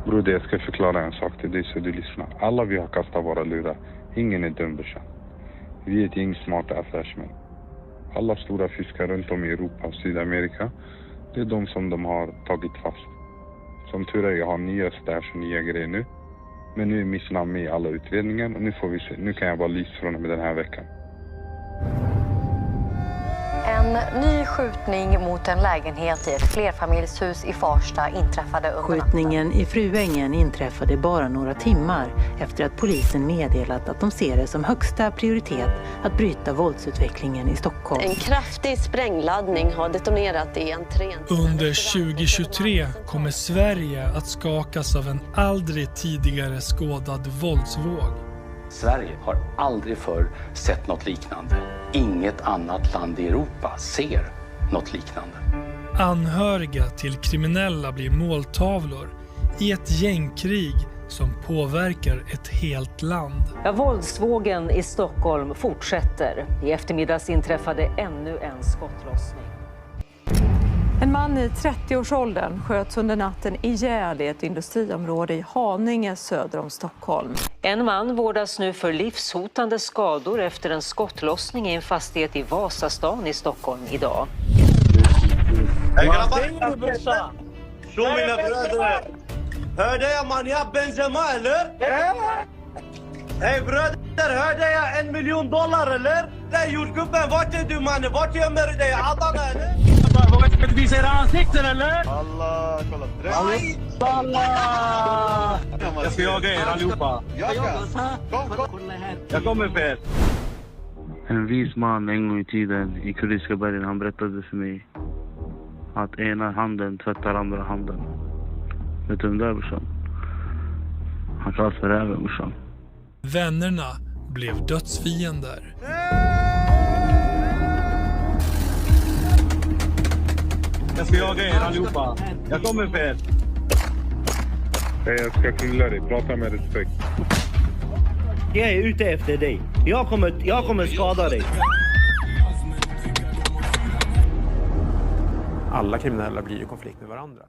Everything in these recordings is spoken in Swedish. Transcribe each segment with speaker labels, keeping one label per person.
Speaker 1: Broder, jag ska förklara en sak till dig så du lyssnar. Alla vi har kastat våra lurar. Ingen är dum, brorsan. Vi är ett gäng smarta affärsmän. Alla stora fiskar runt om i Europa och Sydamerika, det är de som de har tagit fast. Som tur är, jag har nya stash och nya grejer nu. Men nu är mitt namn med i alla utredningar och nu får vi se. Nu kan jag vara lys från och med den här veckan.
Speaker 2: En ny skjutning mot en lägenhet i ett flerfamiljshus i Farsta inträffade under natten.
Speaker 3: Skjutningen i Fruängen inträffade bara några timmar efter att polisen meddelat att de ser det som högsta prioritet att bryta våldsutvecklingen i Stockholm.
Speaker 4: En kraftig sprängladdning har detonerat i entrén.
Speaker 5: Under 2023 kommer Sverige att skakas av en aldrig tidigare skådad våldsvåg.
Speaker 6: Sverige har aldrig förr sett något liknande. Inget annat land i Europa ser något liknande.
Speaker 5: Anhöriga till kriminella blir måltavlor i ett gängkrig som påverkar ett helt land.
Speaker 7: Ja, våldsvågen i Stockholm fortsätter. I eftermiddags inträffade ännu en skottlossning.
Speaker 8: En man i 30-årsåldern sköts under natten ihjäl i ett industriområde i Haninge söder om Stockholm.
Speaker 7: En man vårdas nu för livshotande skador efter en skottlossning i en fastighet i Vasastan i Stockholm idag.
Speaker 9: Hej grabbar! Tjo mina bröder! Hörde jag man, jag Benzema eller? Hej bröder, hörde jag $1 miljon eller? Nej jordgubben, vart är du mannen? Vart gömmer du dig? Adana eller?
Speaker 10: Vågar inte visa era ansikten eller?
Speaker 9: Allah, kolla.
Speaker 10: Allah! Jag ska jaga er allihopa. Kom. Jag kommer för er.
Speaker 11: En vis man en gång i tiden i Kurdiska bergen, han berättade för mig att ena handen tvättar andra handen. Vet du vem det är, brorsan? Han kallas för räven, brorsan.
Speaker 5: Vännerna blev dödsfiender.
Speaker 10: Jag ska jaga er allihopa. Jag kommer för er.
Speaker 1: Hej, jag ska knulla dig. Prata med respekt.
Speaker 10: Jag är ute efter dig. Jag kommer skada dig.
Speaker 12: Alla kriminella blir i konflikt med varandra.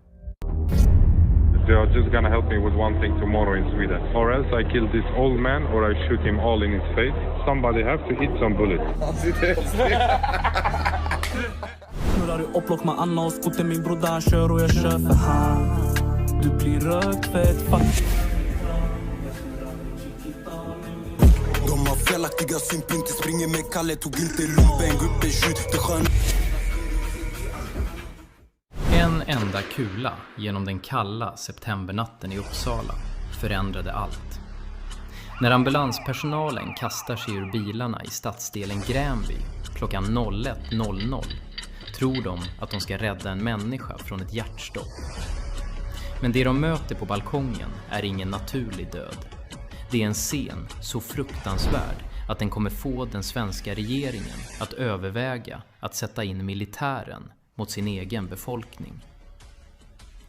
Speaker 1: They are just gonna help me with one thing tomorrow in Sweden. Or else I kill this old man or I shoot him all in his face. Somebody have to eat some bullets.
Speaker 13: Snurrar i upplock med Anna och skoter, min broda kör och jag kör för han. Du blir rökt för ett fuck.
Speaker 14: De har felaktiga synpunkter, springer med Kalle, tog inte lumpen, gruppen skjut, det skön.
Speaker 15: En enda kula genom den kalla septembernatten i Uppsala förändrade allt. När ambulanspersonalen kastar sig ur bilarna i stadsdelen Gränby klockan 01.00 tror de att de ska rädda en människa från ett hjärtstopp. Men det de möter på balkongen är ingen naturlig död. Det är en scen så fruktansvärd att den kommer få den svenska regeringen att överväga att sätta in militären mot sin egen befolkning.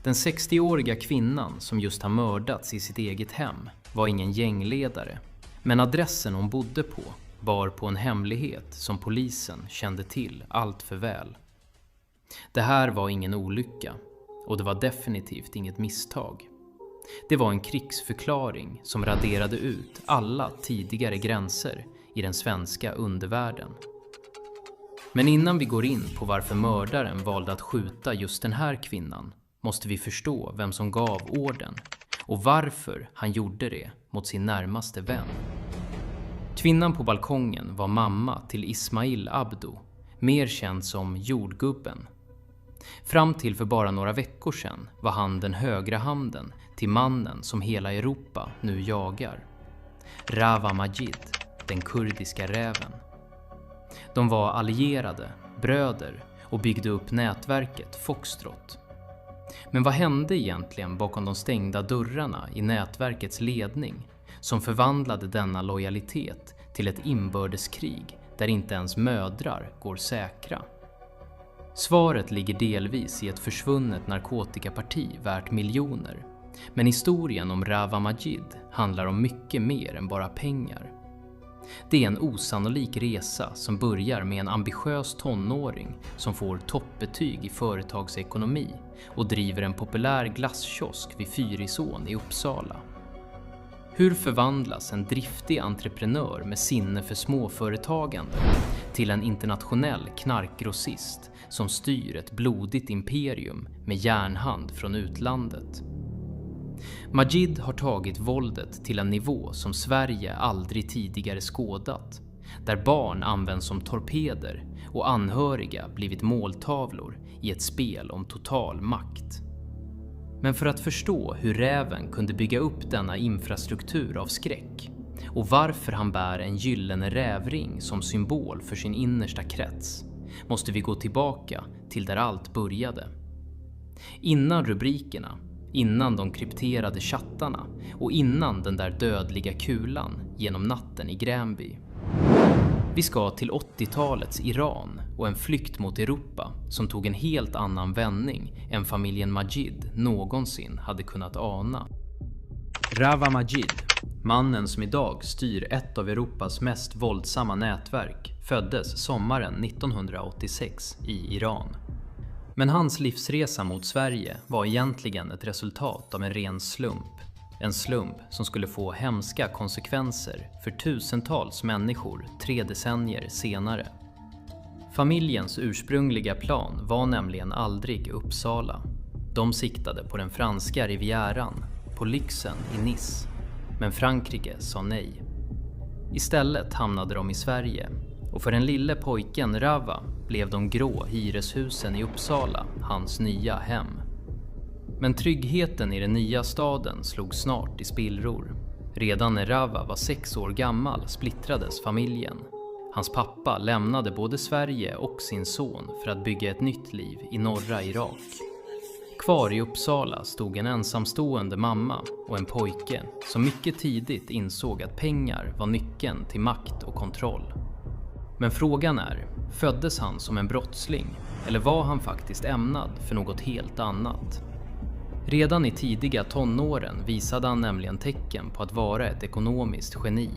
Speaker 15: Den 60-åriga kvinnan som just har mördats i sitt eget hem var ingen gängledare, men adressen hon bodde på bar på en hemlighet som polisen kände till allt för väl. Det här var ingen olycka och det var definitivt inget misstag. Det var en krigsförklaring som raderade ut alla tidigare gränser i den svenska undervärlden. Men innan vi går in på varför mördaren valde att skjuta just den här kvinnan måste vi förstå vem som gav orden och varför han gjorde det mot sin närmaste vän. Kvinnan på balkongen var mamma till Ismail Abdo, mer känd som jordgubben. Fram till för bara några veckor sedan var han den högra handen till mannen som hela Europa nu jagar. Rawa Majid, den kurdiska räven. De var allierade, bröder och byggde upp nätverket Foxtrot. Men vad hände egentligen bakom de stängda dörrarna i nätverkets ledning som förvandlade denna lojalitet till ett inbördeskrig där inte ens mödrar går säkra? Svaret ligger delvis i ett försvunnet narkotikaparti värt miljoner. Men historien om Rawa Majid handlar om mycket mer än bara pengar. Det är en osannolik resa som börjar med en ambitiös tonåring som får toppbetyg i företagsekonomi och driver en populär glasskiosk vid Fyrisån i Uppsala. Hur förvandlas en driftig entreprenör med sinne för småföretagande till en internationell knarkgrossist som styr ett blodigt imperium med järnhand från utlandet? Majid har tagit våldet till en nivå som Sverige aldrig tidigare skådat, där barn används som torpeder och anhöriga blivit måltavlor i ett spel om total makt. Men för att förstå hur räven kunde bygga upp denna infrastruktur av skräck och varför han bär en gyllene rävring som symbol för sin innersta krets, måste vi gå tillbaka till där allt började. Innan rubrikerna, innan de krypterade chattarna och innan den där dödliga kulan genom natten i Gränby. Vi ska till 80-talets Iran och en flykt mot Europa som tog en helt annan vändning än familjen Majid någonsin hade kunnat ana. Rawa Majid, mannen som idag styr ett av Europas mest våldsamma nätverk, föddes sommaren 1986 i Iran. Men hans livsresa mot Sverige var egentligen ett resultat av en ren slump. En slump som skulle få hemska konsekvenser för tusentals människor 3 decennier senare. Familjens ursprungliga plan var nämligen aldrig Uppsala. De siktade på den franska rivieran, på lyxen i Nice. Men Frankrike sa nej. Istället hamnade de i Sverige. Och för den lille pojken Rawa blev de grå hyreshusen i Uppsala hans nya hem. Men tryggheten i den nya staden slog snart i spillror. Redan när Rawa var 6 år gammal splittrades familjen. Hans pappa lämnade både Sverige och sin son för att bygga ett nytt liv i norra Irak. Kvar i Uppsala stod en ensamstående mamma och en pojke som mycket tidigt insåg att pengar var nyckeln till makt och kontroll. Men frågan är, föddes han som en brottsling eller var han faktiskt ämnad för något helt annat? Redan i tidiga tonåren visade han nämligen tecken på att vara ett ekonomiskt geni.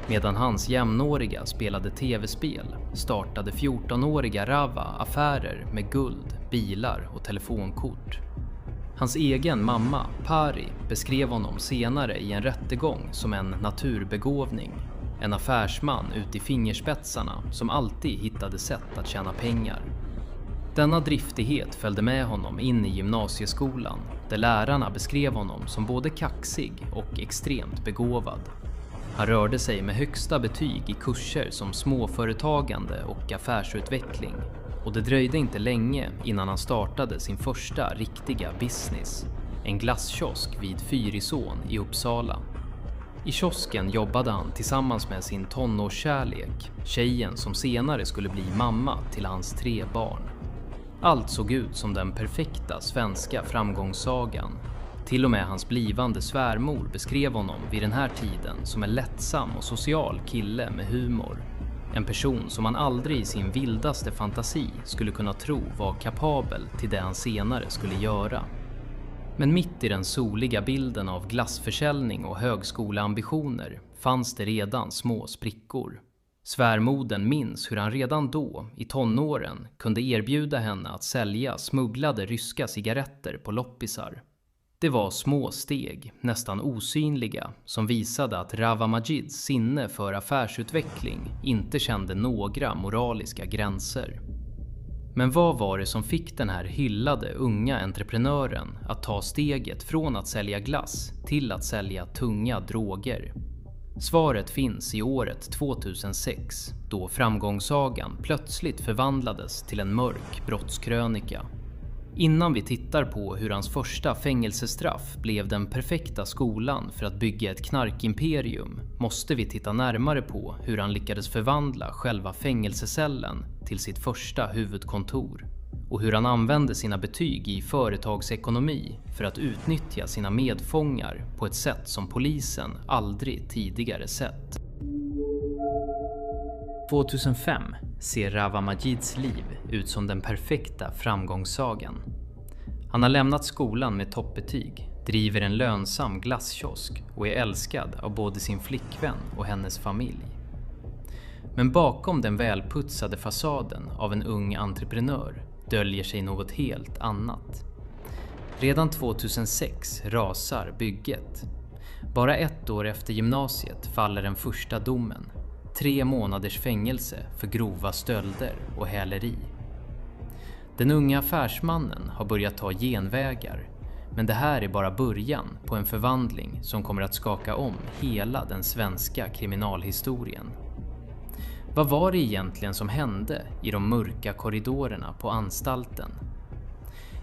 Speaker 15: Medan hans jämnåriga spelade tv-spel startade 14-åriga Rawa affärer med guld, bilar och telefonkort. Hans egen mamma, Pari, beskrev honom senare i en rättegång som en naturbegåvning. En affärsman ut i fingerspetsarna som alltid hittade sätt att tjäna pengar. Denna driftighet följde med honom in i gymnasieskolan där lärarna beskrev honom som både kaxig och extremt begåvad. Han rörde sig med högsta betyg i kurser som småföretagande och affärsutveckling. Och det dröjde inte länge innan han startade sin första riktiga business. En glasskiosk vid Fyrisån i Uppsala. I kiosken jobbade han tillsammans med sin tonårskärlek, tjejen som senare skulle bli mamma till hans 3 barn. Allt såg ut som den perfekta svenska framgångssagan. Till och med hans blivande svärmor beskrev honom vid den här tiden som en lättsam och social kille med humor. En person som man aldrig i sin vildaste fantasi skulle kunna tro var kapabel till det han senare skulle göra. Men mitt i den soliga bilden av glassförsäljning och högskoleambitioner fanns det redan små sprickor. Svärmoden minns hur han redan då, i tonåren, kunde erbjuda henne att sälja smugglade ryska cigaretter på loppisar. Det var små steg, nästan osynliga, som visade att Rawa Majids sinne för affärsutveckling inte kände några moraliska gränser. Men vad var det som fick den här hyllade unga entreprenören att ta steget från att sälja glass till att sälja tunga droger? Svaret finns i året 2006, då framgångssagan plötsligt förvandlades till en mörk brottskrönika. Innan vi tittar på hur hans första fängelsestraff blev den perfekta skolan för att bygga ett knarkimperium, måste vi titta närmare på hur han lyckades förvandla själva fängelsecellen till sitt första huvudkontor. Och hur han använde sina betyg i företagsekonomi för att utnyttja sina medfångar på ett sätt som polisen aldrig tidigare sett. 2005 ser Rawa Majids liv ut som den perfekta framgångssagan. Han har lämnat skolan med toppbetyg, driver en lönsam glasskiosk och är älskad av både sin flickvän och hennes familj. Men bakom den välputsade fasaden av en ung entreprenör döljer sig något helt annat. Redan 2006 rasar bygget. Bara 1 år efter gymnasiet faller den första domen. 3 månaders fängelse för grova stölder och häleri. Den unga affärsmannen har börjat ta genvägar, men det här är bara början på en förvandling som kommer att skaka om hela den svenska kriminalhistorien. Vad var det egentligen som hände i de mörka korridorerna på anstalten?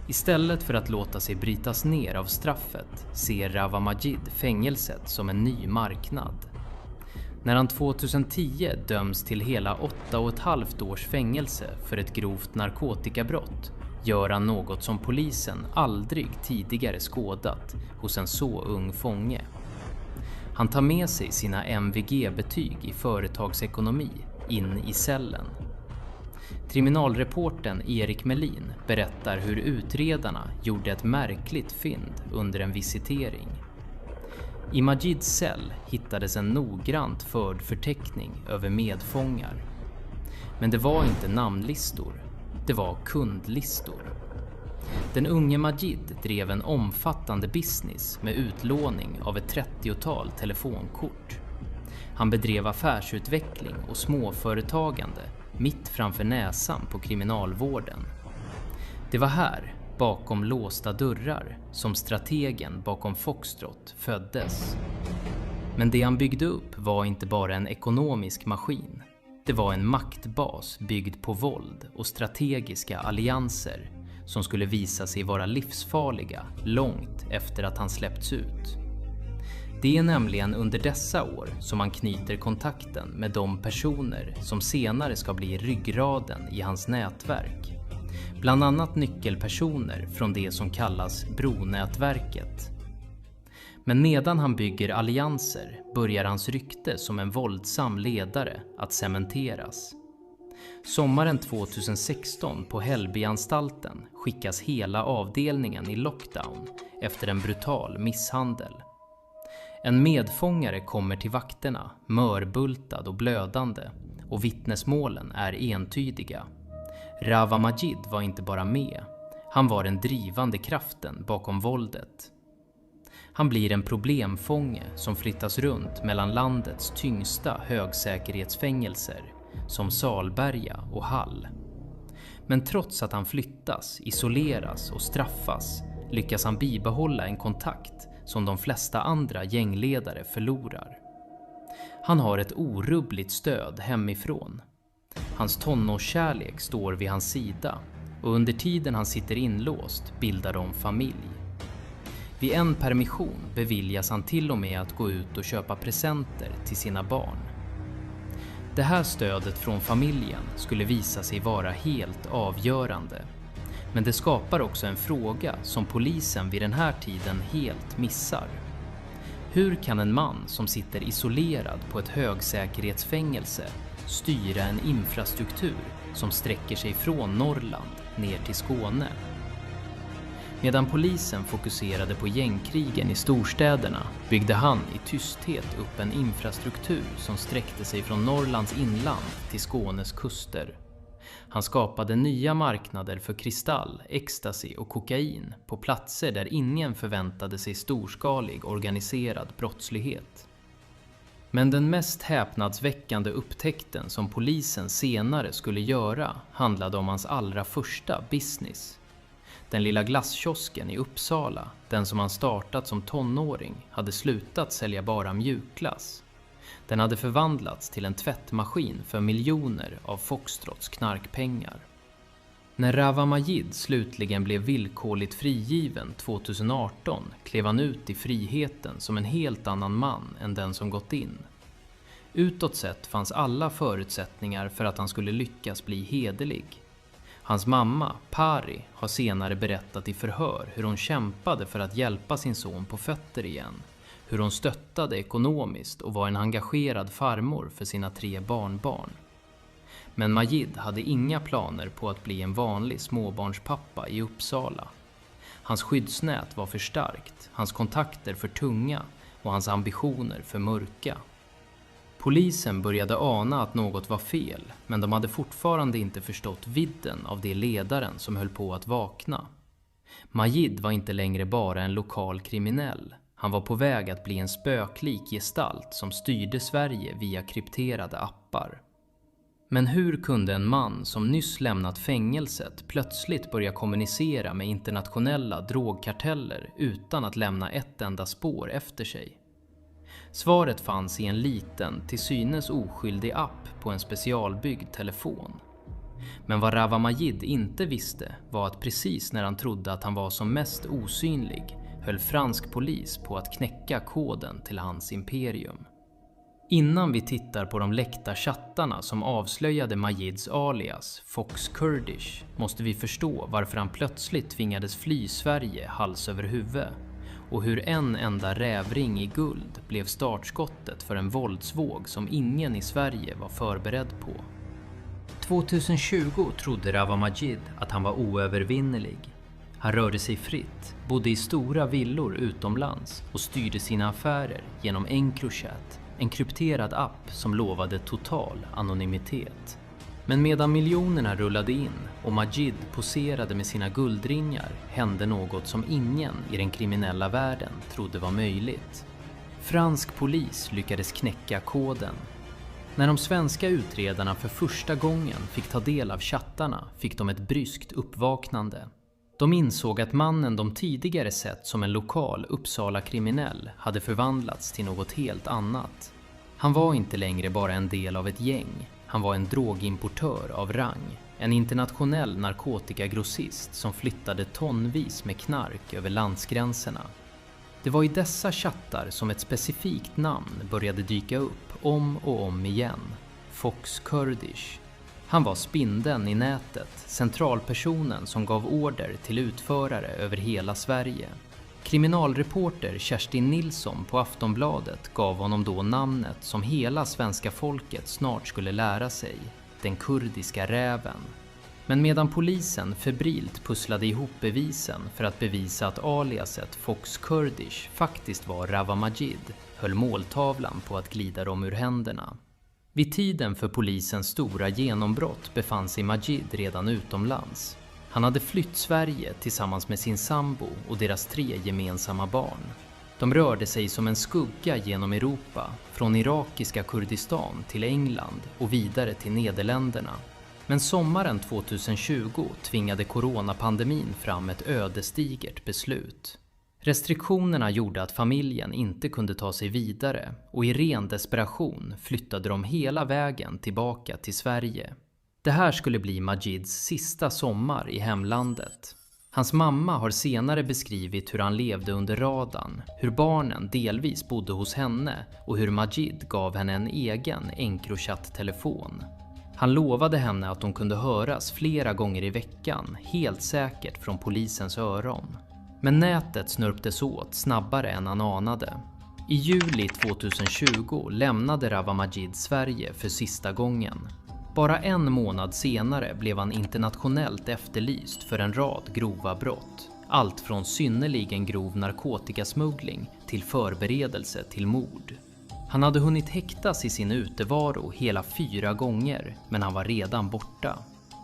Speaker 15: Istället för att låta sig brytas ner av straffet ser Rawa Majid fängelset som en ny marknad. När han 2010 döms till hela 8,5 års fängelse för ett grovt narkotikabrott gör han något som polisen aldrig tidigare skådat hos en så ung fånge. Han tar med sig sina MVG-betyg i företagsekonomi in i cellen. Kriminalreportern Erik Melin berättar hur utredarna gjorde ett märkligt fynd under en visitering. I Majids cell hittades en noggrant förd förteckning över medfångar. Men det var inte namnlistor, det var kundlistor. Den unge Majid drev en omfattande business med utlåning av ett 30-tal telefonkort. Han bedrev affärsutveckling och småföretagande mitt framför näsan på kriminalvården. Det var här, bakom låsta dörrar, som strategen bakom Foxtrot föddes. Men det han byggde upp var inte bara en ekonomisk maskin. Det var en maktbas byggd på våld och strategiska allianser som skulle visa sig vara livsfarliga långt efter att han släppts ut. Det är nämligen under dessa år som man knyter kontakten med de personer som senare ska bli ryggraden i hans nätverk. Bland annat nyckelpersoner från det som kallas Bronätverket. Men medan han bygger allianser börjar hans rykte som en våldsam ledare att cementeras. Sommaren 2016 på Hällbyanstalten skickas hela avdelningen i lockdown efter en brutal misshandel. En medfångare kommer till vakterna, mörbultad och blödande, och vittnesmålen är entydiga. Rawa Majid var inte bara med, han var den drivande kraften bakom våldet. Han blir en problemfånge som flyttas runt mellan landets tyngsta högsäkerhetsfängelser, som Salberga och Hall. Men trots att han flyttas, isoleras och straffas lyckas han bibehålla en kontakt som de flesta andra gängledare förlorar. Han har ett orubbligt stöd hemifrån. Hans tonårskärlek står vid hans sida och under tiden han sitter inlåst bildar de familj. Vid en permission beviljas han till och med att gå ut och köpa presenter till sina barn. Det här stödet från familjen skulle visa sig vara helt avgörande. Men det skapar också en fråga som polisen vid den här tiden helt missar. Hur kan en man som sitter isolerad på ett högsäkerhetsfängelse styra en infrastruktur som sträcker sig från Norrland ner till Skåne? Medan polisen fokuserade på gängkrigen i storstäderna byggde han i tysthet upp en infrastruktur som sträckte sig från Norrlands inland till Skånes kuster. Han skapade nya marknader för kristall, ecstasy och kokain på platser där ingen förväntade sig storskalig organiserad brottslighet. Men den mest häpnadsväckande upptäckten som polisen senare skulle göra handlade om hans allra första business. Den lilla glasskiosken i Uppsala, den som han startat som tonåring, hade slutat sälja bara mjukglass. Den hade förvandlats till en tvättmaskin för miljoner av Foxtrots knarkpengar. När Rawa Majid slutligen blev villkorligt frigiven 2018 klev han ut i friheten som en helt annan man än den som gått in. Utåt sett fanns alla förutsättningar för att han skulle lyckas bli hederlig. Hans mamma, Pari, har senare berättat i förhör hur hon kämpade för att hjälpa sin son på fötter igen. Hur hon stöttade ekonomiskt och var en engagerad farmor för sina 3 barnbarn. Men Majid hade inga planer på att bli en vanlig småbarnspappa i Uppsala. Hans skyddsnät var för starkt, hans kontakter för tunga och hans ambitioner för mörka. Polisen började ana att något var fel, men de hade fortfarande inte förstått vidden av det ledaren som höll på att vakna. Majid var inte längre bara en lokal kriminell. Han var på väg att bli en spöklik gestalt som styrde Sverige via krypterade appar. Men hur kunde en man som nyss lämnat fängelset plötsligt börja kommunicera med internationella drogkarteller utan att lämna ett enda spår efter sig? Svaret fanns i en liten, till synes oskyldig app på en specialbyggd telefon. Men vad Rawa Majid inte visste var att precis när han trodde att han var som mest osynlig höll fransk polis på att knäcka koden till hans imperium. Innan vi tittar på de läckta chattarna som avslöjade Majids alias, Fox Kurdish, måste vi förstå varför han plötsligt tvingades fly Sverige hals över huvud och hur en enda rävring i guld blev startskottet för en våldsvåg som ingen i Sverige var förberedd på. 2020 trodde Rawa Majid att han var oövervinnerlig. Han rörde sig fritt, bodde i stora villor utomlands och styrde sina affärer genom EncroChat, en krypterad app som lovade total anonymitet. Men medan miljonerna rullade in och Majid poserade med sina guldringar hände något som ingen i den kriminella världen trodde var möjligt. Fransk polis lyckades knäcka koden. När de svenska utredarna för första gången fick ta del av chattarna fick de ett bryskt uppvaknande. De insåg att mannen de tidigare sett som en lokal Uppsala-kriminell hade förvandlats till något helt annat. Han var inte längre bara en del av ett gäng. Han var en drogimportör av rang. En internationell narkotikagrossist som flyttade tonvis med knark över landsgränserna. Det var i dessa chattar som ett specifikt namn började dyka upp om och om igen. Fox Kurdish. Han var spindeln i nätet, centralpersonen som gav order till utförare över hela Sverige. Kriminalreporter Kerstin Nilsson på Aftonbladet gav honom då namnet som hela svenska folket snart skulle lära sig, den kurdiska räven. Men medan polisen febrilt pusslade ihop bevisen för att bevisa att aliaset Fox Kurdish faktiskt var Rawa Majid höll måltavlan på att glida dem ur händerna. Vid tiden för polisens stora genombrott befann sig Majid redan utomlands. Han hade flytt Sverige tillsammans med sin sambo och deras 3 gemensamma barn. De rörde sig som en skugga genom Europa, från irakiska Kurdistan till England och vidare till Nederländerna. Men sommaren 2020 tvingade coronapandemin fram ett ödesdigert beslut. Restriktionerna gjorde att familjen inte kunde ta sig vidare och i ren desperation flyttade de hela vägen tillbaka till Sverige. Det här skulle bli Majids sista sommar i hemlandet. Hans mamma har senare beskrivit hur han levde under radarn, hur barnen delvis bodde hos henne och hur Majid gav henne en egen EncroChat-telefon. Han lovade henne att de kunde höras flera gånger i veckan, helt säkert från polisens öron. Men nätet snörptes åt snabbare än han anade. I juli 2020 lämnade Rawa Majid Sverige för sista gången. Bara en månad senare blev han internationellt efterlyst för en rad grova brott. Allt från synnerligen grov narkotikasmuggling till förberedelse till mord. Han hade hunnit häktas i sin utevaro hela 4 gånger, men han var redan borta.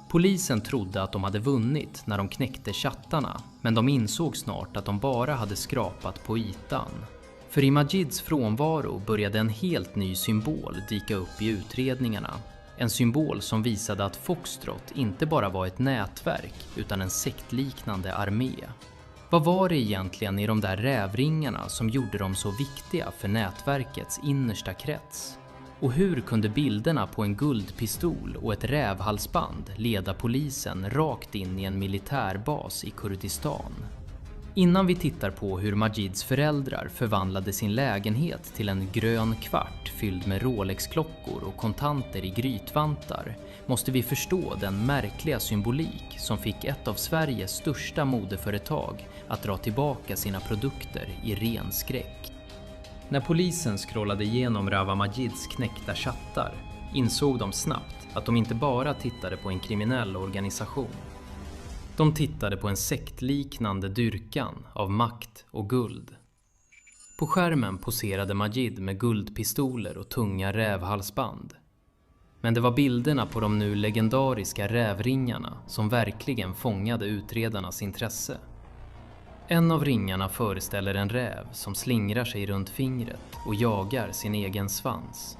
Speaker 15: Polisen trodde att de hade vunnit när de knäckte chattarna, men de insåg snart att de bara hade skrapat på ytan. För i Majids frånvaro började en helt ny symbol dyka upp i utredningarna. En symbol som visade att Foxtrot inte bara var ett nätverk utan en sektliknande armé. Vad var det egentligen i de där rävringarna som gjorde dem så viktiga för nätverkets innersta krets? Och hur kunde bilderna på en guldpistol och ett rävhalsband leda polisen rakt in i en militärbas i Kurdistan? Innan vi tittar på hur Majids föräldrar förvandlade sin lägenhet till en grön kvart fylld med Rolex-klockor och kontanter i grytvantar måste vi förstå den märkliga symbolik som fick ett av Sveriges största modeföretag att dra tillbaka sina produkter i ren skräck. När polisen scrollade igenom Rawa Majids knäckta chattar insåg de snabbt att de inte bara tittade på en kriminell organisation. De tittade på en sektliknande dyrkan av makt och guld. På skärmen poserade Majid med guldpistoler och tunga rävhalsband. Men det var bilderna på de nu legendariska rävringarna som verkligen fångade utredarnas intresse. En av ringarna föreställer en räv som slingrar sig runt fingret och jagar sin egen svans.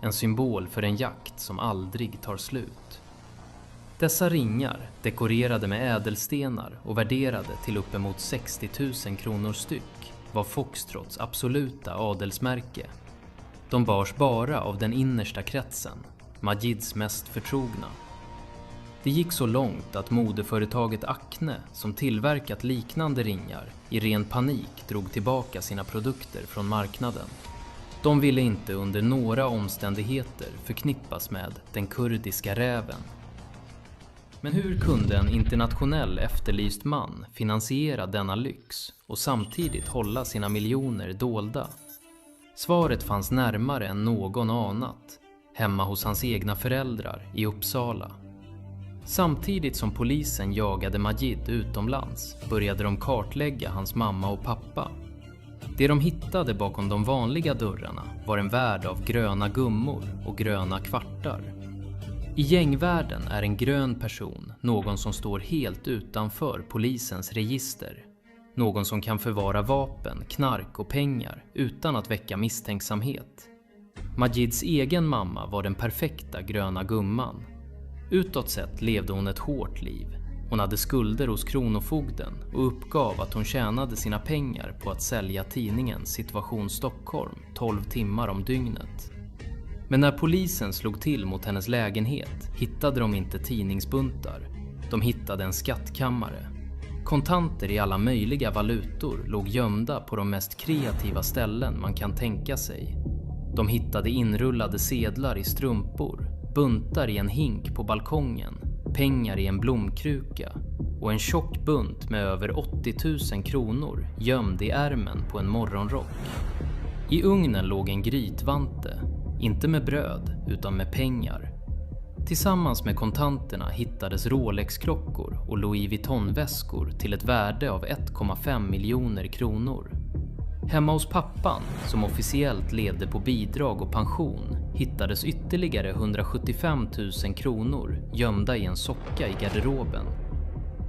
Speaker 15: En symbol för en jakt som aldrig tar slut. Dessa ringar, dekorerade med ädelstenar och värderade till uppemot 60 000 kronor styck, var Foxtrots absoluta adelsmärke. De bars bara av den innersta kretsen, Majids mest förtrogna. Det gick så långt att modeföretaget Acne, som tillverkat liknande ringar, i ren panik drog tillbaka sina produkter från marknaden. De ville inte under några omständigheter förknippas med den kurdiska räven. Men hur kunde en internationell efterlyst man finansiera denna lyx och samtidigt hålla sina miljoner dolda? Svaret fanns närmare än någon anat, hemma hos hans egna föräldrar i Uppsala. Samtidigt som polisen jagade Majid utomlands började de kartlägga hans mamma och pappa. Det de hittade bakom de vanliga dörrarna var en värld av gröna gummor och gröna kvartar. I gängvärlden är en grön person någon som står helt utanför polisens register. Någon som kan förvara vapen, knark och pengar utan att väcka misstänksamhet. Majids egen mamma var den perfekta gröna gumman. Utåt sett levde hon ett hårt liv. Hon hade skulder hos kronofogden och uppgav att hon tjänade sina pengar på att sälja tidningen Situation Stockholm 12 timmar om dygnet. Men när polisen slog till mot hennes lägenhet hittade de inte tidningsbuntar. De hittade en skattkammare. Kontanter i alla möjliga valutor låg gömda på de mest kreativa ställen man kan tänka sig. De hittade inrullade sedlar i strumpor, buntar i en hink på balkongen, pengar i en blomkruka och en tjock bunt med över 80 000 kronor gömd i ärmen på en morgonrock. I ugnen låg en grytvante, inte med bröd utan med pengar. Tillsammans med kontanterna hittades Rolex-klockor och Louis Vuitton-väskor till ett värde av 1,5 miljoner kronor. Hemma hos pappan, som officiellt levde på bidrag och pension, hittades ytterligare 175 000 kronor gömda i en socka i garderoben.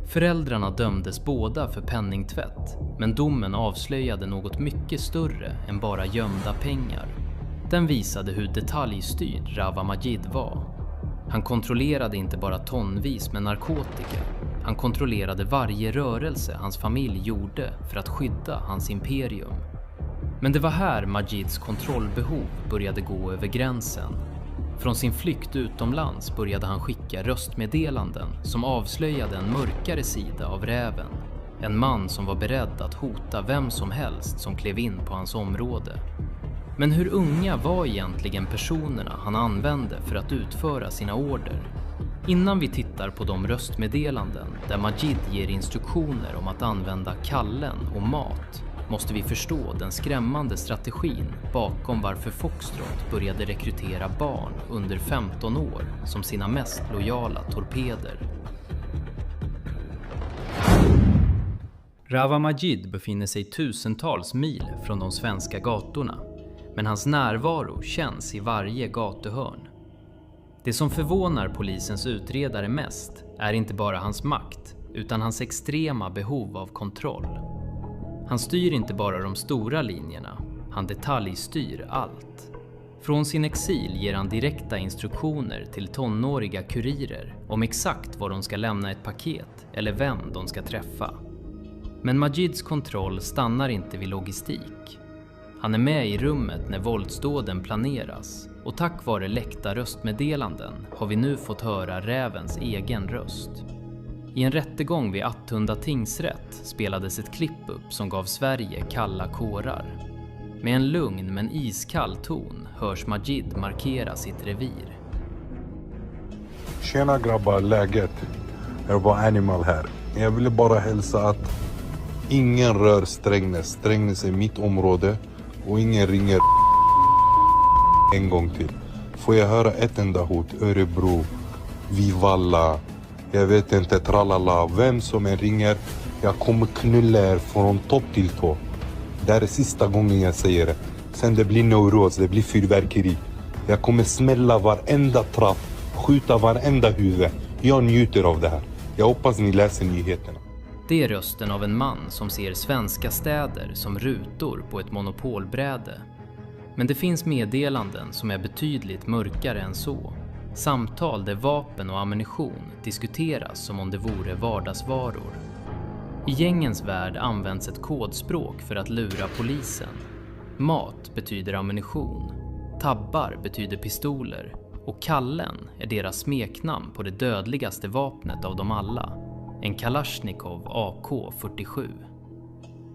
Speaker 15: Föräldrarna dömdes båda för penningtvätt, men domen avslöjade något mycket större än bara gömda pengar. Den visade hur detaljstyrd Rawa Majid var. Han kontrollerade inte bara tonvis med narkotika. Han kontrollerade varje rörelse hans familj gjorde för att skydda hans imperium. Men det var här Majids kontrollbehov började gå över gränsen. Från sin flykt utomlands började han skicka röstmeddelanden som avslöjade en mörkare sida av räven. En man som var beredd att hota vem som helst som klev in på hans område. Men hur unga var egentligen personerna han använde för att utföra sina order? Innan vi tittar på de röstmeddelanden där Majid ger instruktioner om att använda kallen och mat måste vi förstå den skrämmande strategin bakom varför Foxtrot började rekrytera barn under 15 år som sina mest lojala torpeder. Rawa Majid befinner sig tusentals mil från de svenska gatorna, men hans närvaro känns i varje gatuhörn. Det som förvånar polisens utredare mest är inte bara hans makt, utan hans extrema behov av kontroll. Han styr inte bara de stora linjerna, han detaljstyr allt. Från sin exil ger han direkta instruktioner till tonåriga kurirer om exakt var de ska lämna ett paket eller vem de ska träffa. Men Majids kontroll stannar inte vid logistik. Han är med i rummet när våldsdåden planeras och tack vare läckta röstmeddelanden har vi nu fått höra rävens egen röst. I en rättegång vid Attunda tingsrätt spelades ett klipp upp som gav Sverige kalla kårar. Med en lugn men iskall ton hörs Majid markera sitt revir.
Speaker 1: Tjena grabbar, läget? Jag var Animal här. Jag ville bara hälsa att ingen rör Strängnäs. Strängnäs är mitt område och ingen ringer en gång till. Får jag höra ett enda hot? Örebro, Vivalla, jag vet inte, tralala. Vem som än ringer, jag kommer knulla er från topp till tå.
Speaker 16: Det här är sista gången jag säger det. Sen det blir neuros, det blir fyrverkeri. Jag kommer smälla varenda trapp, skjuta varenda huvud. Jag njuter av det här. Jag hoppas ni läser nyheterna.
Speaker 15: Det är rösten av en man som ser svenska städer som rutor på ett monopolbräde. Men det finns meddelanden som är betydligt mörkare än så. Samtal där vapen och ammunition diskuteras som om det vore vardagsvaror. I gängens värld används ett kodspråk för att lura polisen. Mat betyder ammunition, tabbar betyder pistoler och Kallen är deras smeknamn på det dödligaste vapnet av dem alla, en Kalashnikov AK-47.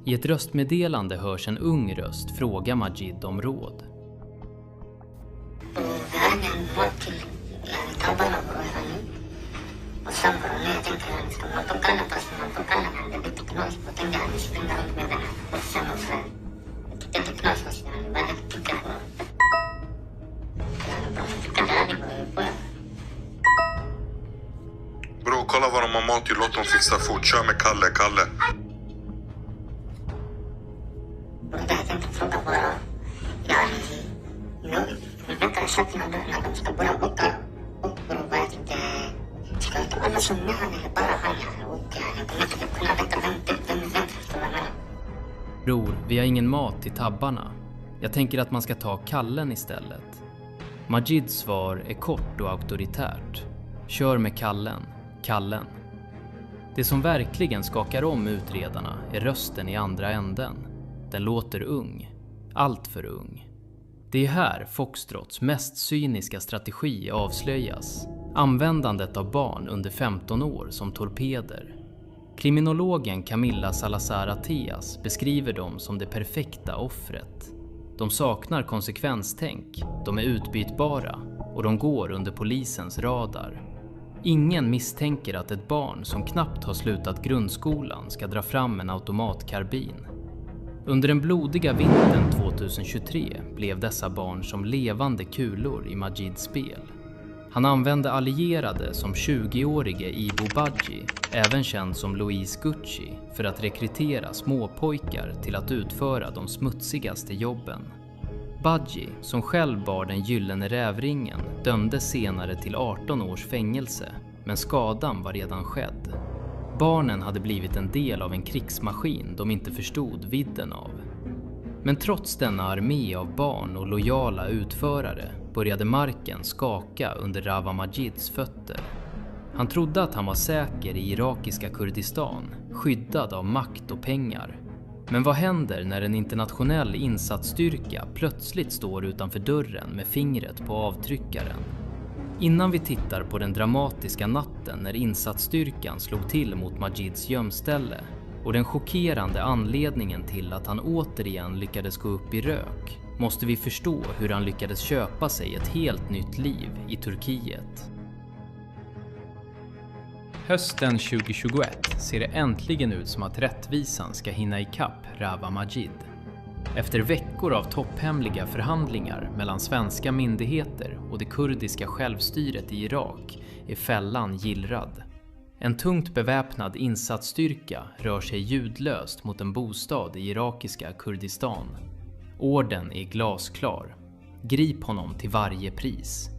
Speaker 15: I ett röstmeddelande hörs en ung röst fråga Majid om råd.
Speaker 16: Bro, kolla vad de har mat till. Låt dem fixa fort. Kör med Kalle.
Speaker 17: Jag tänkte fråga bara. Jag väntar i sakerna när de ska börja åka. Och jag tänkte, ska jag inte alla som med han eller bara han? Och jag kommer inte kunna vänta förstår vad jag menar.
Speaker 15: Bror, vi har ingen mat till tabbarna. Jag tänker att man ska ta Kallen istället. Majids svar är kort och auktoritärt. Kör med Kallen. Det som verkligen skakar om utredarna är rösten i andra änden. Den låter ung. Allt för ung. Det är här Foxtrots mest cyniska strategi avslöjas. Användandet av barn under 15 år som torpeder. Kriminologen Camilla Salazar Attias beskriver dem som det perfekta offret. De saknar konsekvenstänk, de är utbytbara och de går under polisens radar. Ingen misstänker att ett barn som knappt har slutat grundskolan ska dra fram en automatkarbin. Under den blodiga vintern 2023 blev dessa barn som levande kulor i Majids spel. Han använde allierade som 20-årige Ibo Badji, även känd som Louise Gucci, för att rekrytera småpojkar till att utföra de smutsigaste jobben. Badji, som själv bar den gyllene rävringen, dömdes senare till 18 års fängelse, men skadan var redan skedd. Barnen hade blivit en del av en krigsmaskin de inte förstod vidden av. Men trots denna armé av barn och lojala utförare började marken skaka under Rawa Majids fötter. Han trodde att han var säker i irakiska Kurdistan, skyddad av makt och pengar. Men vad händer när en internationell insatsstyrka plötsligt står utanför dörren med fingret på avtryckaren? Innan vi tittar på den dramatiska natten när insatsstyrkan slog till mot Majids gömställe och den chockerande anledningen till att han återigen lyckades gå upp i rök, måste vi förstå hur han lyckades köpa sig ett helt nytt liv i Turkiet. Hösten 2021 ser det äntligen ut som att rättvisan ska hinna ikapp Rawa Majid. Efter veckor av topphemliga förhandlingar mellan svenska myndigheter och det kurdiska självstyret i Irak är fällan gillrad. En tungt beväpnad insatsstyrka rör sig ljudlöst mot en bostad i irakiska Kurdistan. Orden är glasklar. Grip honom till varje pris.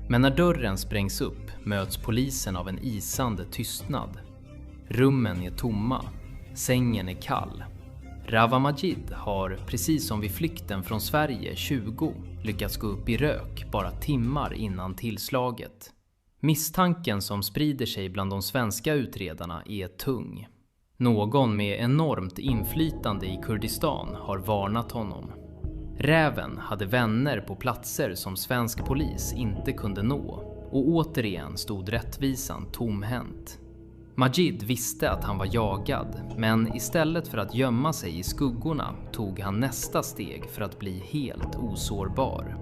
Speaker 15: Men när dörren sprängs upp möts polisen av en isande tystnad. Rummen är tomma. Sängen är kall. Rawa Majid har, precis som vid flykten från Sverige 20, lyckats gå upp i rök bara timmar innan tillslaget. Misstanken som sprider sig bland de svenska utredarna är tung. Någon med enormt inflytande i Kurdistan har varnat honom. Räven hade vänner på platser som svensk polis inte kunde nå, och återigen stod rättvisan tomhänt. Majid visste att han var jagad, men istället för att gömma sig i skuggorna tog han nästa steg för att bli helt osårbar.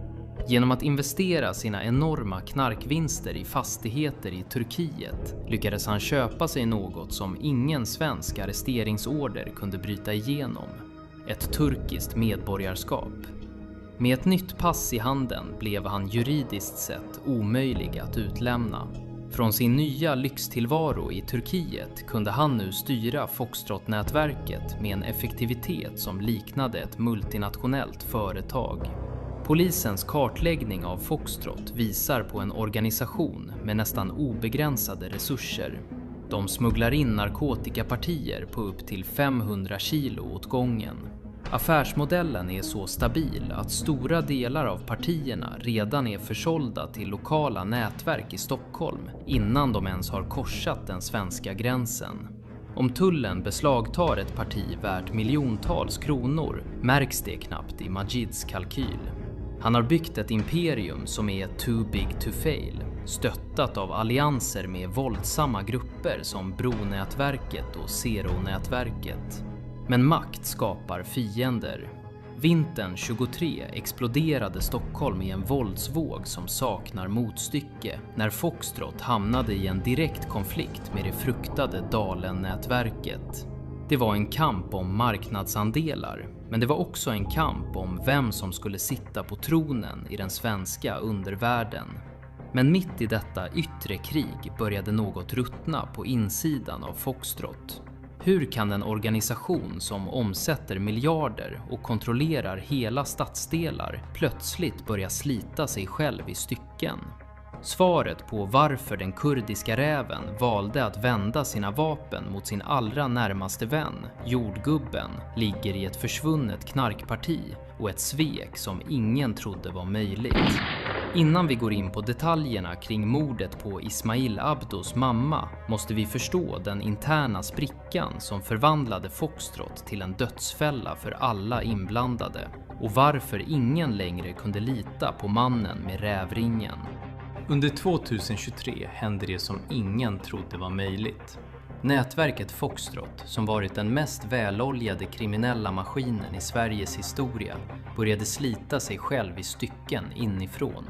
Speaker 15: Genom att investera sina enorma knarkvinster i fastigheter i Turkiet lyckades han köpa sig något som ingen svensk arresteringsorder kunde bryta igenom: ett turkiskt medborgarskap. Med ett nytt pass i handen blev han juridiskt sett omöjlig att utlämna. Från sin nya lyxtillvaro i Turkiet kunde han nu styra Foxtrot-nätverket med en effektivitet som liknade ett multinationellt företag. Polisens kartläggning av Foxtrot visar på en organisation med nästan obegränsade resurser. De smugglar in narkotikapartier på upp till 500 kilo åt gången. Affärsmodellen är så stabil att stora delar av partierna redan är försålda till lokala nätverk i Stockholm innan de ens har korsat den svenska gränsen. Om tullen beslagtar ett parti värt miljontals kronor märks det knappt i Majids kalkyl. Han har byggt ett imperium som är too big to fail, stöttat av allianser med våldsamma grupper som Bronätverket och Zero-nätverket. Men makt skapar fiender. Vintern 23 exploderade Stockholm i en våldsvåg som saknar motstycke när Foxtrot hamnade i en direkt konflikt med det fruktade Dalen-nätverket. Det var en kamp om marknadsandelar, men det var också en kamp om vem som skulle sitta på tronen i den svenska undervärlden. Men mitt i detta yttre krig började något ruttna på insidan av Foxtrot. Hur kan en organisation som omsätter miljarder och kontrollerar hela stadsdelar plötsligt börja slita sig själv i stycken? Svaret på varför den kurdiska räven valde att vända sina vapen mot sin allra närmaste vän, jordgubben, ligger i ett försvunnet knarkparti och ett svek som ingen trodde var möjligt. Innan vi går in på detaljerna kring mordet på Ismail Abdos mamma måste vi förstå den interna sprickan som förvandlade Foxtrot till en dödsfälla för alla inblandade och varför ingen längre kunde lita på mannen med rävringen. Under 2023 hände det som ingen trodde var möjligt. Nätverket Foxtrot, som varit den mest väloljade kriminella maskinen i Sveriges historia, började slita sig själv i stycken inifrån.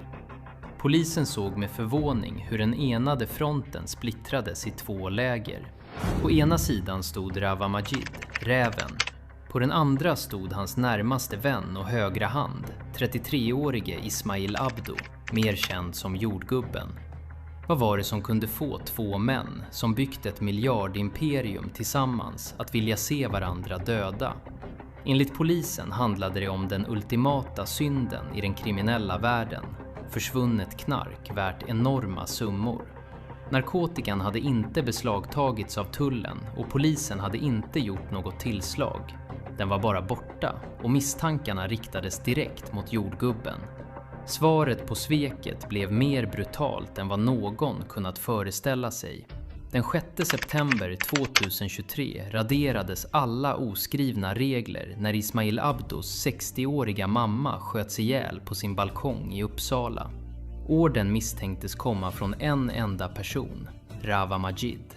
Speaker 15: Polisen såg med förvåning hur den enade fronten splittrades i två läger. På ena sidan stod Rawa Majid, räven. På den andra stod hans närmaste vän och högra hand, 33-årige Ismail Abdo, mer känd som jordgubben. Vad var det som kunde få två män som byggt ett miljardimperium tillsammans att vilja se varandra döda? Enligt polisen handlade det om den ultimata synden i den kriminella världen. Försvunnet knark värt enorma summor. Narkotikan hade inte beslagtagits av tullen och polisen hade inte gjort något tillslag. Den var bara borta och misstankarna riktades direkt mot jordgubben. Svaret på sveket blev mer brutalt än vad någon kunnat föreställa sig. Den 6 september 2023 raderades alla oskrivna regler när Ismail Abdos 60-åriga mamma sköts ihjäl på sin balkong i Uppsala. Orden misstänktes komma från en enda person, Rawa Majid.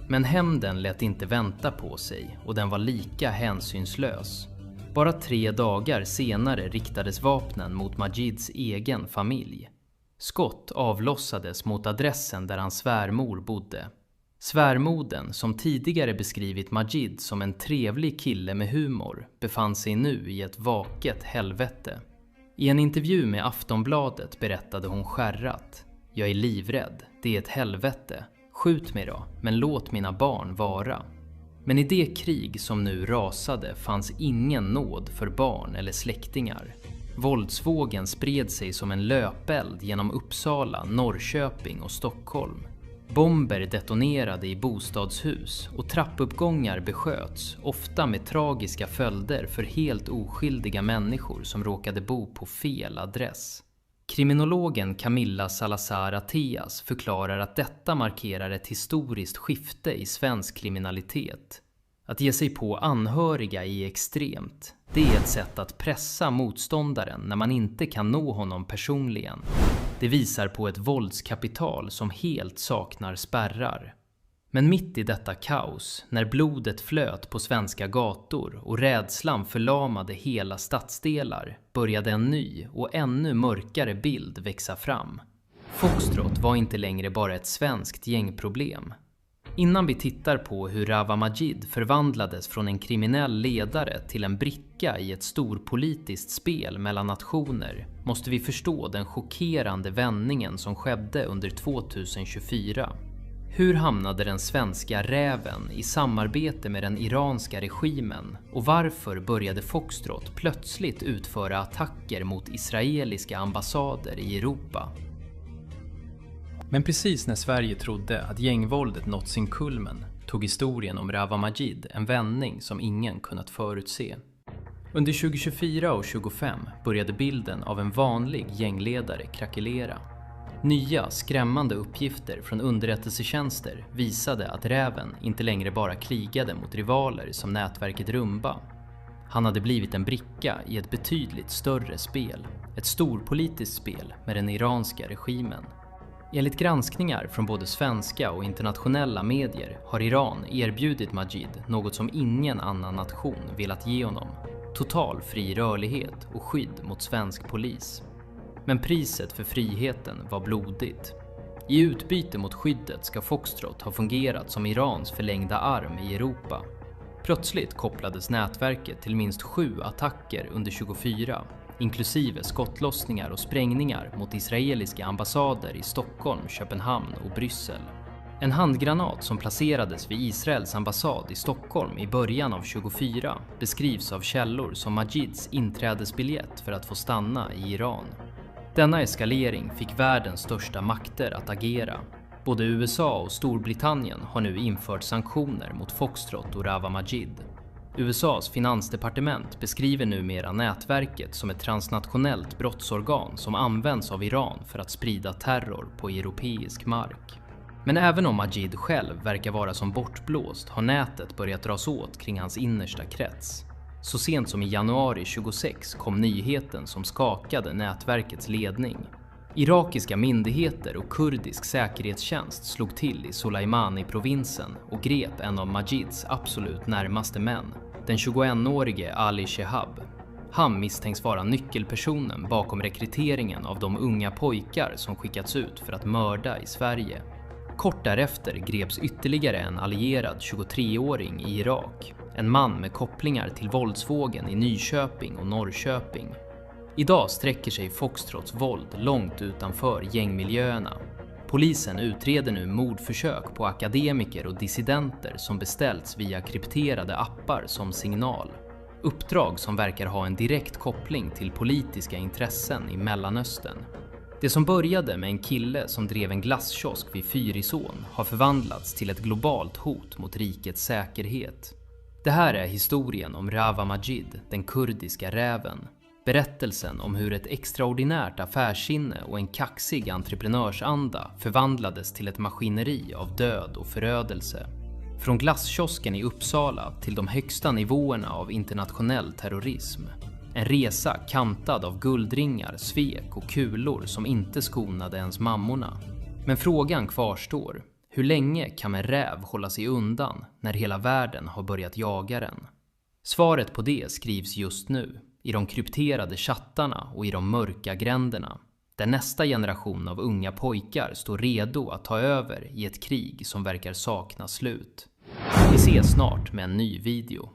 Speaker 15: Men hämnden lät inte vänta på sig och den var lika hänsynslös. Bara 3 dagar senare riktades vapnen mot Majids egen familj. Skott avlossades mot adressen där hans svärmor bodde. Svärmoden, som tidigare beskrivit Majid som en trevlig kille med humor, befann sig nu i ett vaket helvete. I en intervju med Aftonbladet berättade hon skärrat: "Jag är livrädd, det är ett helvete. Skjut mig då, men låt mina barn vara." Men i det krig som nu rasade fanns ingen nåd för barn eller släktingar. Våldsvågen spred sig som en löpeld genom Uppsala, Norrköping och Stockholm. Bomber detonerade i bostadshus och trappuppgångar besköts, ofta med tragiska följder för helt oskyldiga människor som råkade bo på fel adress. Kriminologen Camilla Salazar Ateas förklarar att detta markerar ett historiskt skifte i svensk kriminalitet. Att ge sig på anhöriga är extremt. Det är ett sätt att pressa motståndaren när man inte kan nå honom personligen. Det visar på ett våldskapital som helt saknar spärrar. Men mitt i detta kaos, när blodet flöt på svenska gator och rädslan förlamade hela stadsdelar, började en ny och ännu mörkare bild växa fram. Foxtrot var inte längre bara ett svenskt gängproblem. Innan vi tittar på hur Rawa Majid förvandlades från en kriminell ledare till en bricka i ett storpolitiskt spel mellan nationer måste vi förstå den chockerande vändningen som skedde under 2024. Hur hamnade den svenska räven i samarbete med den iranska regimen och varför började Foxtrot plötsligt utföra attacker mot israeliska ambassader i Europa? Men precis när Sverige trodde att gängvåldet nått sin kulmen tog historien om Rawa Majid en vändning som ingen kunnat förutse. Under 2024 och 2025 började bilden av en vanlig gängledare krackelera. Nya, skrämmande uppgifter från underrättelsetjänster visade att räven inte längre bara krigade mot rivaler som nätverket Rumba. Han hade blivit en bricka i ett betydligt större spel, ett storpolitiskt spel med den iranska regimen. Enligt granskningar från både svenska och internationella medier har Iran erbjudit Majid något som ingen annan nation velat ge honom: total fri rörlighet och skydd mot svensk polis. Men priset för friheten var blodigt. I utbyte mot skyddet ska Foxtrot ha fungerat som Irans förlängda arm i Europa. Plötsligt kopplades nätverket till minst 7 attacker under 2024, inklusive skottlossningar och sprängningar mot israeliska ambassader i Stockholm, Köpenhamn och Bryssel. En handgranat som placerades vid Israels ambassad i Stockholm i början av 2024 beskrivs av källor som Majids inträdesbiljett för att få stanna i Iran. Denna eskalering fick världens största makter att agera. Både USA och Storbritannien har nu infört sanktioner mot Foxtrot och Rawa Majid. USAs finansdepartement beskriver numera nätverket som ett transnationellt brottsorgan som används av Iran för att sprida terror på europeisk mark. Men även om Majid själv verkar vara som bortblåst har nätet börjat dras åt kring hans innersta krets. Så sent som i januari 26 kom nyheten som skakade nätverkets ledning. Irakiska myndigheter och kurdisk säkerhetstjänst slog till i Soleimani-provinsen och grep en av Majids absolut närmaste män, den 21-årige Ali Shehab. Han misstänks vara nyckelpersonen bakom rekryteringen av de unga pojkar som skickats ut för att mörda i Sverige. Kort därefter greps ytterligare en allierad 23-åring i Irak, en man med kopplingar till våldsvågen i Nyköping och Norrköping. Idag sträcker sig Foxtrots våld långt utanför gängmiljöerna. Polisen utreder nu mordförsök på akademiker och dissidenter som beställts via krypterade appar som Signal. Uppdrag som verkar ha en direkt koppling till politiska intressen i Mellanöstern. Det som började med en kille som drev en glasskiosk vid Fyrisån har förvandlats till ett globalt hot mot rikets säkerhet. Det här är historien om Rawa Majid, den kurdiska räven. Berättelsen om hur ett extraordinärt affärssinne och en kaxig entreprenörsanda förvandlades till ett maskineri av död och förödelse. Från glasskiosken i Uppsala till de högsta nivåerna av internationell terrorism. En resa kantad av guldringar, svek och kulor som inte skonade ens mammorna. Men frågan kvarstår. Hur länge kan en räv hålla sig undan när hela världen har börjat jaga den? Svaret på det skrivs just nu, i de krypterade chattarna och i de mörka gränderna. Där nästa generation av unga pojkar står redo att ta över i ett krig som verkar sakna slut. Vi ses snart med en ny video.